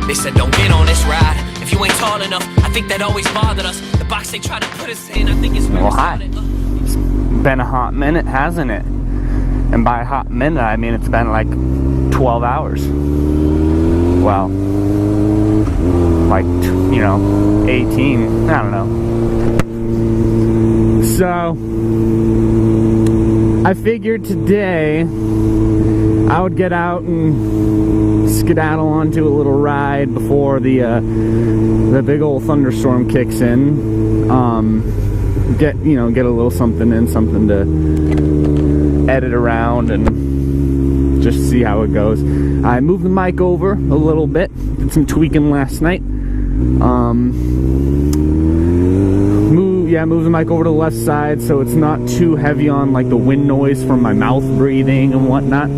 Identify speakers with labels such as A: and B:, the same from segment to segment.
A: They said don't get on this ride if you ain't tall enough. I think that always bothered us. The box they try to put us in, I think it's where
B: well, hi. It's been a hot minute, hasn't it? And by a hot minute, I mean it's been like 12 hours. Well, like, you know, 18, I don't know. So, I figured today I would get out and skedaddle onto a little ride before the big old thunderstorm kicks in. Get a little something in, something to edit around and just see how it goes. I moved the mic over a little bit, did some tweaking last night. Move the mic over to the left side so it's not too heavy on like the wind noise from my mouth breathing and whatnot.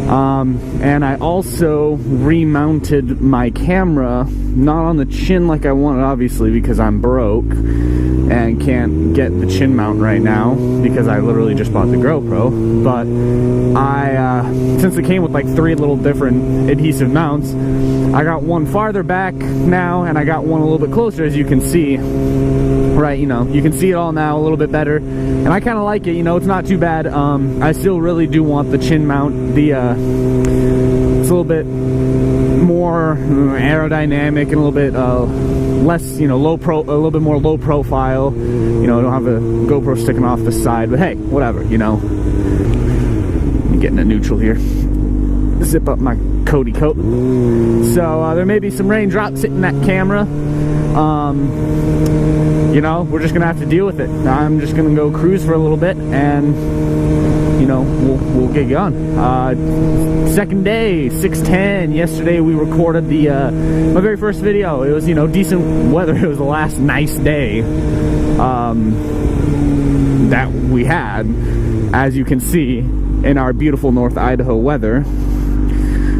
B: And I also remounted my camera, not on the chin like I wanted, obviously, because I'm broke and can't get the chin mount right now because I literally just bought the GoPro. But since it came with like 3 little different adhesive mounts, I got one farther back now and I got one a little bit closer, as you can see. Right, you can see it all now a little bit better, and I kind of like it. It's not too bad. I still really do want the chin mount. It's a little bit more aerodynamic and a little bit less, a little bit more low profile. Don't have a GoPro sticking off the side, but hey, whatever. I'm getting a neutral here. Zip up my Cody coat. So there may be some raindrops hitting that camera. We're just gonna have to deal with it. I'm just gonna go cruise for a little bit, and we'll get going. Second day, 6:10. Yesterday we recorded my very first video. It was decent weather. It was the last nice day that we had, as you can see in our beautiful North Idaho weather.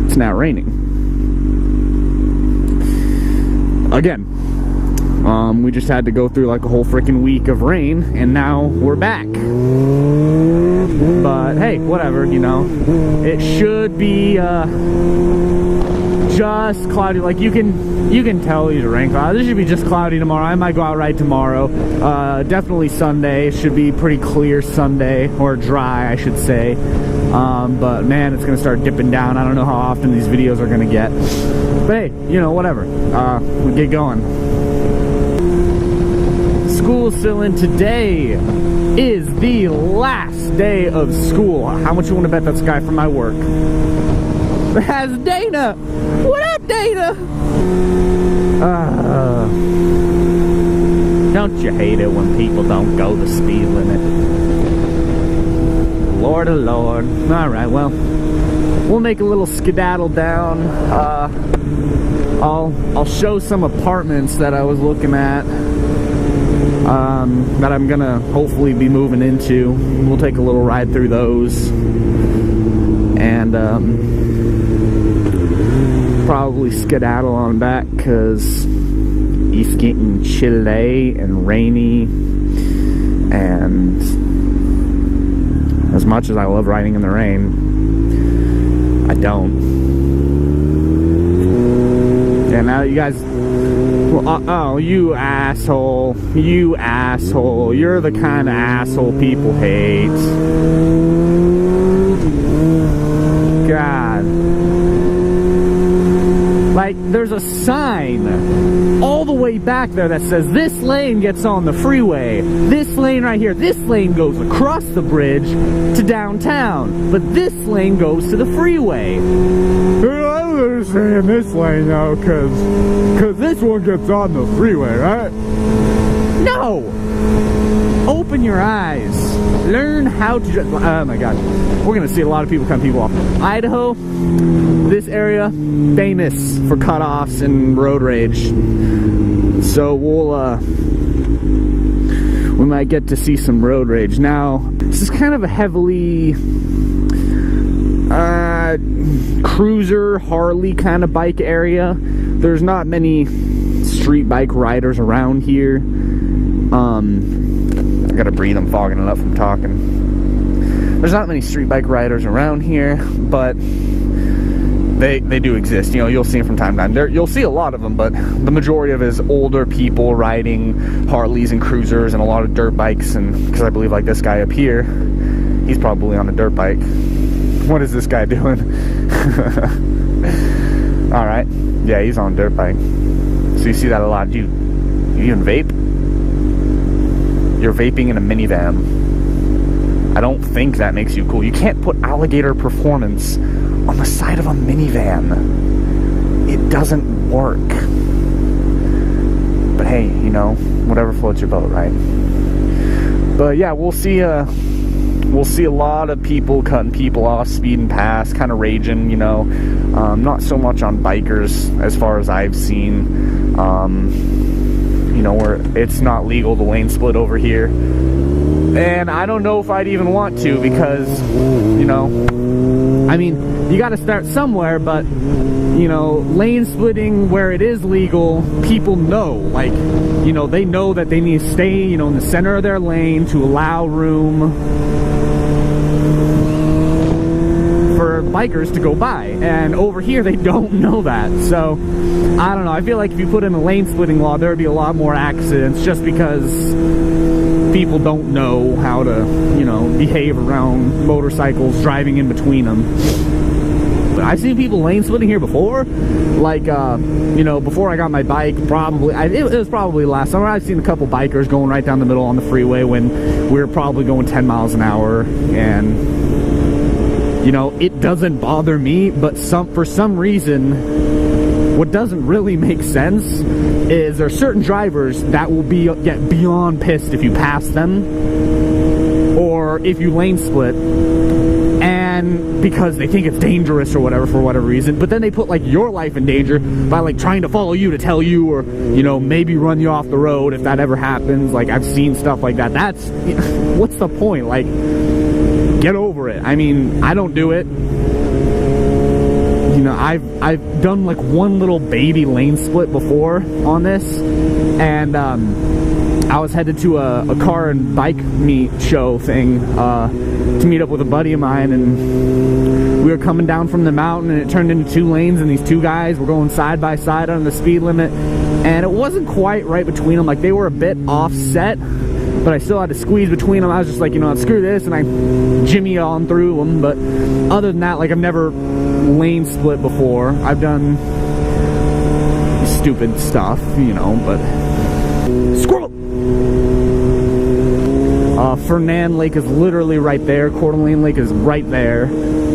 B: It's now raining again. We just had to go through like a whole freaking week of rain, and now we're back. But hey, whatever, it should be just cloudy. Like you can tell these are rain clouds. This should be just cloudy tomorrow. I might go out ride tomorrow. Definitely Sunday. It should be pretty clear Sunday, or dry, I should say. But man, it's gonna start dipping down. I don't know how often these videos are gonna get. But hey, whatever. We get going. School's still in. Today is the last day of school. How much you want to bet that's a guy from my work? That's Dana. What up, Dana? Don't you hate it when people don't go the speed limit? Lord, oh Lord. All right, well, we'll make a little skedaddle down. I'll show some apartments that I was looking at. That I'm gonna hopefully be moving into. We'll take a little ride through those, and probably skedaddle on back because it's getting chilly and rainy. And as much as I love riding in the rain, I don't. Yeah, now you guys. Oh, you asshole. You asshole. You're the kind of asshole people hate. God. Like, there's a sign all the way back there that says this lane gets on the freeway. This lane right here, this lane goes across the bridge to downtown. But this lane goes to the freeway. I'm saying this lane though, cause this one gets on the freeway, right? No! Open your eyes. Learn how to. Oh my god. We're gonna see a lot of people cut people off. Idaho, this area, famous for cutoffs and road rage. So we might get to see some road rage. Now, this is kind of a heavily cruiser, Harley kind of bike area. There's not many street bike riders around here. I gotta breathe, I'm fogging it up from talking. There's not many street bike riders around here, but they do exist. You know, you'll see them from time to time. You'll see a lot of them, but the majority of it is older people riding Harleys and cruisers and a lot of dirt bikes. And because I believe like this guy up here, he's probably on a dirt bike. What is this guy doing? All right, yeah, he's on a dirt bike. So you see that a lot. You even vape? You're vaping in a minivan. I don't think that makes you cool. You can't put alligator performance on the side of a minivan. It doesn't work. But hey, you know, whatever floats your boat, right? But yeah, we'll see a lot of people cutting people off, speeding past, kind of raging, you know. Not so much on bikers as far as I've seen. You know, where it's not legal to lane split over here. And I don't know if I'd even want to, because, you know, I mean, you got to start somewhere, but, you know, lane splitting where it is legal, people know, like, you know, they know that they need to stay, you know, in the center of their lane to allow room for bikers to go by. And over here, they don't know that. So, I don't know. I feel like if you put in a lane splitting law, there would be a lot more accidents just because people don't know how to, you know, behave around motorcycles driving in between them. But I've seen people lane splitting here before, like, you know, before I got my bike, probably, it was probably last summer. I've seen a couple bikers going right down the middle on the freeway when we were probably going 10 miles an hour, and, you know, it doesn't bother me, but for some reason, what doesn't really make sense is there are certain drivers that will get beyond pissed if you pass them or if you lane split, and because they think it's dangerous or whatever for whatever reason, but then they put like your life in danger by like trying to follow you to tell you, or, you know, maybe run you off the road if that ever happens. Like, I've seen stuff like that. That's, what's the point? Like, get over it. I mean, I don't do it. You know, I've done like one little baby lane split before on this, and I was headed to a car and bike meet show thing to meet up with a buddy of mine, and we were coming down from the mountain, and it turned into 2 lanes, and these 2 guys were going side by side on the speed limit, and it wasn't quite right between them. Like, they were a bit offset, but I still had to squeeze between them. I was just like, you know, screw this, and I jimmy on through them. But other than that, like, I've never lane split before. I've done stupid stuff, you know, but squirrel! Fernand Lake is literally right there. Coeur d'Alene Lake is right there.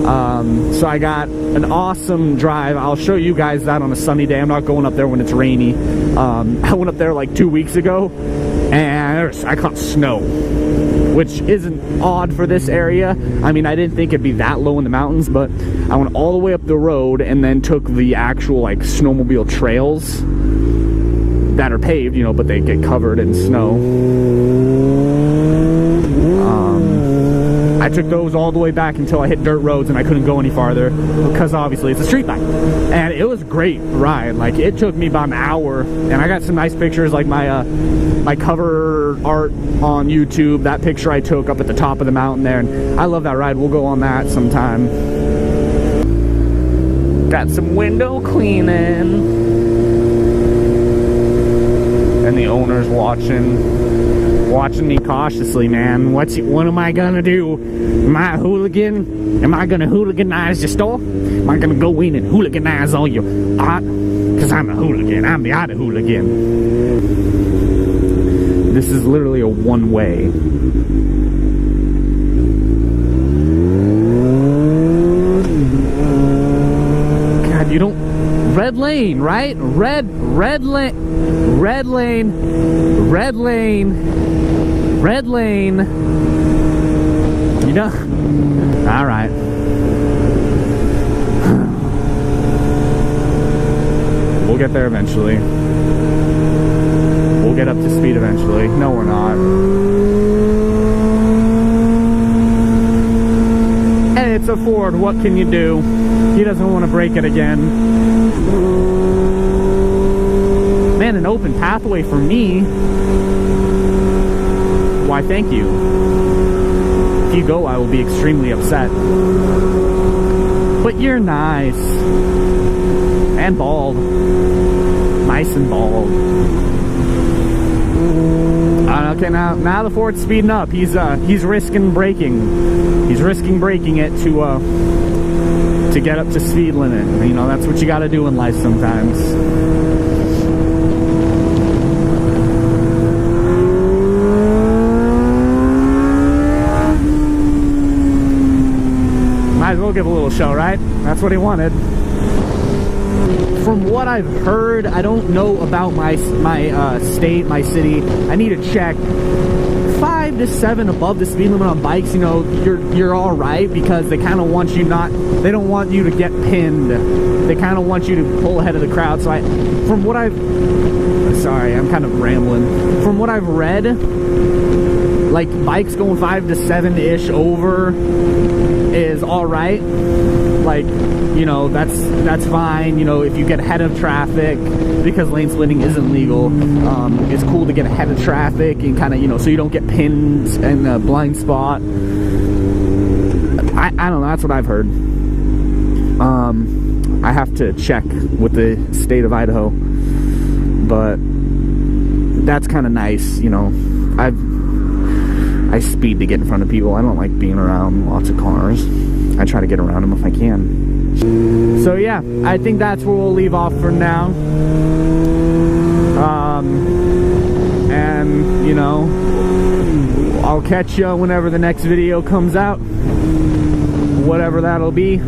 B: So I got an awesome drive. I'll show you guys that on a sunny day. I'm not going up there when it's rainy. I went up there like 2 weeks ago, and I caught snow, which isn't odd for this area. I mean, I didn't think it'd be that low in the mountains, but I went all the way up the road and then took the actual like snowmobile trails that are paved, you know, but they get covered in snow. I took those all the way back until I hit dirt roads and I couldn't go any farther because obviously it's a street bike. And it was a great ride. Like, it took me about an hour, and I got some nice pictures, like my my cover art on YouTube, that picture I took up at the top of the mountain there, and I love that ride. We'll go on that sometime. Got some window cleaning. And the owner's watching me cautiously, man. What am I gonna do? Am I a hooligan? Am I gonna hooliganize your store? Am I gonna go in and hooliganize all your art? Because I'm a hooligan. I'm the art hooligan. This is literally a one-way. God, you don't... Red lane, right? Red lane. Red lane. Red lane. Red lane. You know? Alright. We'll get there eventually. We'll get up to speed eventually. No, we're not. And it's a Ford. What can you do? He doesn't want to break it again. Man, an open pathway for me. Why, thank you. If you go, I will be extremely upset. But you're nice. And bald. Nice and bald. Okay, now the Ford's speeding up. He's risking braking. He's risking braking it to get up to speed limit. You know, that's what you gotta do in life sometimes. Might as well give a little show, right? That's what he wanted. From what I've heard, I don't know about my state, my city. I need to check. 5 to 7 above the speed limit on bikes, you know, you're all right, because they kind of want you they don't want you to get pinned. They kind of want you to pull ahead of the crowd. So sorry, I'm kind of rambling. From what I've read, like bikes going 5 to 7-ish over is all right. Like, you know, that's fine. You know, if you get ahead of traffic, because lane splitting isn't legal, it's cool to get ahead of traffic and kind of, you know, so you don't get pinned in a blind spot. I don't know, that's what I've heard. I have to check with the state of Idaho, but that's kind of nice, you know. I speed to get in front of people. I don't like being around lots of cars. I try to get around them if I can. So yeah, I think that's where we'll leave off for now. And you know, I'll catch you whenever the next video comes out, whatever that'll be.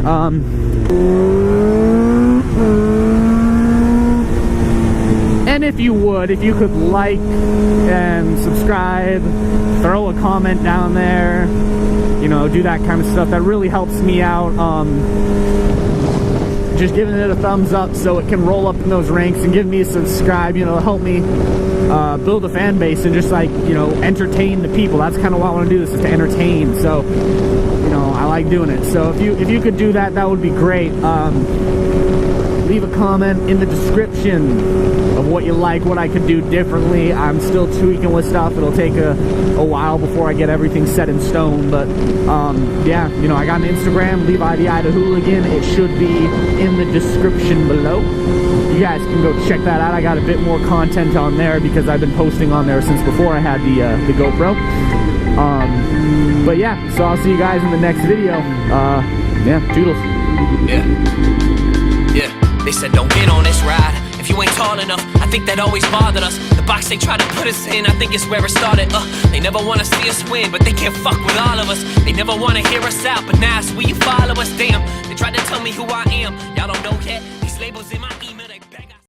B: And if you could like and subscribe, throw a comment down there, you know, do that kind of stuff. That really helps me out. Just giving it a thumbs up so it can roll up in those ranks, and give me a subscribe, you know, help me build a fan base and just, like, you know, entertain the people. That's kind of why I want to do this, is to entertain. So, you know, I like doing it. So if you could do that, that would be great. Leave a comment in the description of what you like, what I could do differently. I'm still tweaking with stuff. It'll take a while before I get everything set in stone, but yeah, you know, I got an Instagram, Levi the Ida Hooligan. It should be in the description below. You guys can go check that out. I got a bit more content on there because I've been posting on there since before I had the GoPro. But yeah, so I'll see you guys in the next video. Yeah, toodles.
A: Yeah. They said don't get on this ride if you ain't tall enough. I think that always bothered us. The box they try to put us in, I think it's where it started. They never want to see us win, but they can't fuck with all of us. They never want to hear us out, but now it's will you follow us? Damn, they tried to tell me who I am. Y'all don't know yet. These labels in my email.